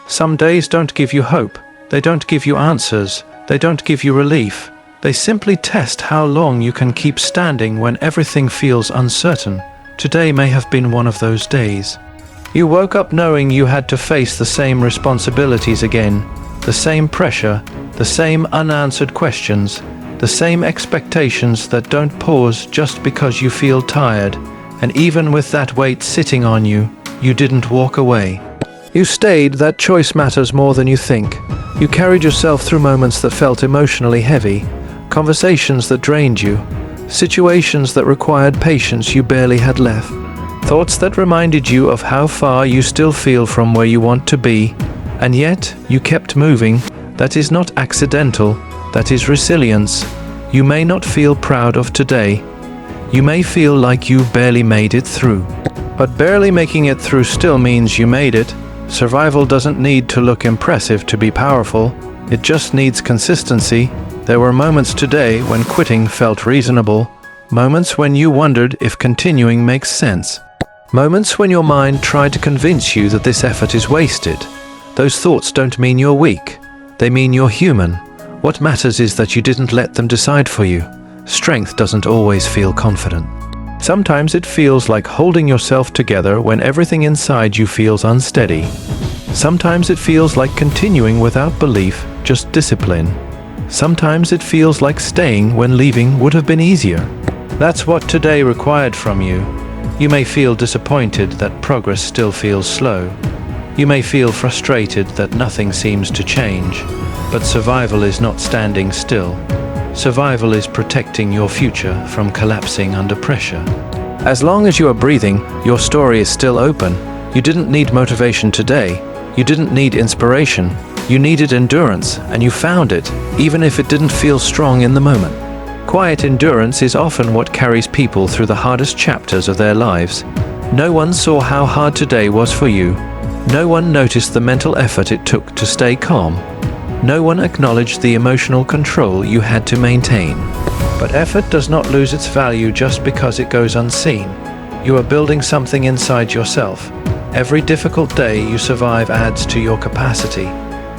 Some days don't give you hope. They don't give you answers. They don't give you relief. They simply test how long you can keep standing when everything feels uncertain. Today may have been one of those days. You woke up knowing you had to face the same responsibilities again, the same pressure, the same unanswered questions, the same expectations that don't pause just because you feel tired. And even with that weight sitting on you, you didn't walk away. You stayed. That choice matters more than you think. You carried yourself through moments that felt emotionally heavy, conversations that drained you, situations that required patience you barely had left, thoughts that reminded you of how far you still feel from where you want to be, and yet you kept moving. That is not accidental, that is resilience. You may not feel proud of today. You may feel like you barely made it through. But barely making it through still means you made it. Survival doesn't need to look impressive to be powerful. It just needs consistency. There were moments today when quitting felt reasonable. Moments when you wondered if continuing makes sense. Moments when your mind tried to convince you that this effort is wasted. Those thoughts don't mean you're weak. They mean you're human. What matters is that you didn't let them decide for you. Strength doesn't always feel confident. Sometimes it feels like holding yourself together when everything inside you feels unsteady. Sometimes it feels like continuing without belief, just discipline. Sometimes it feels like staying when leaving would have been easier. That's what today required from you. You may feel disappointed that progress still feels slow. You may feel frustrated that nothing seems to change. But survival is not standing still. Survival is protecting your future from collapsing under pressure. As long as you are breathing, your story is still open. You didn't need motivation today. You didn't need inspiration. You needed endurance, and you found it, even if it didn't feel strong in the moment. Quiet endurance is often what carries people through the hardest chapters of their lives. No one saw how hard today was for you. No one noticed the mental effort it took to stay calm. No one acknowledged the emotional control you had to maintain. But effort does not lose its value just because it goes unseen. You are building something inside yourself. Every difficult day you survive adds to your capacity.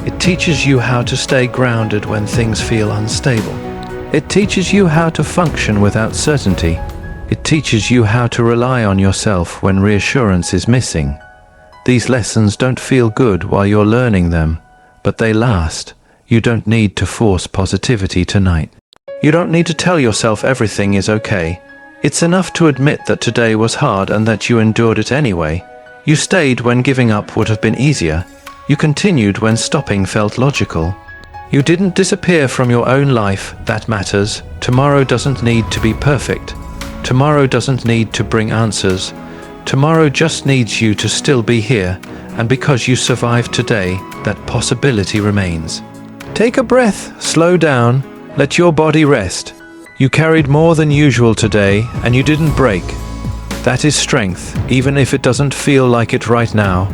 It teaches you how to stay grounded when things feel unstable. It teaches you how to function without certainty. It teaches you how to rely on yourself when reassurance is missing. These lessons don't feel good while you're learning them, but they last. You don't need to force positivity tonight. You don't need to tell yourself everything is okay. It's enough to admit that today was hard and that you endured it anyway. You stayed when giving up would have been easier. You continued when stopping felt logical. You didn't disappear from your own life. That matters. Tomorrow doesn't need to be perfect. Tomorrow doesn't need to bring answers. Tomorrow just needs you to still be here. And because you survived today, that possibility remains. Take a breath, slow down, let your body rest. You carried more than usual today, and you didn't break. That is strength, even if it doesn't feel like it right now.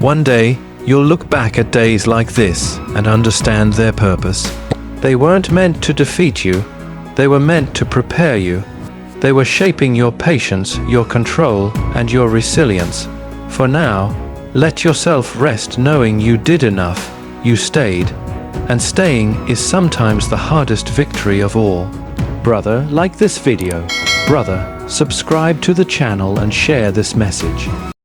One day, you'll look back at days like this and understand their purpose. They weren't meant to defeat you. They were meant to prepare you. They were shaping your patience, your control, and your resilience. For now, let yourself rest knowing you did enough. You stayed. And staying is sometimes the hardest victory of all. Brother, like this video. Brother, subscribe to the channel and share this message.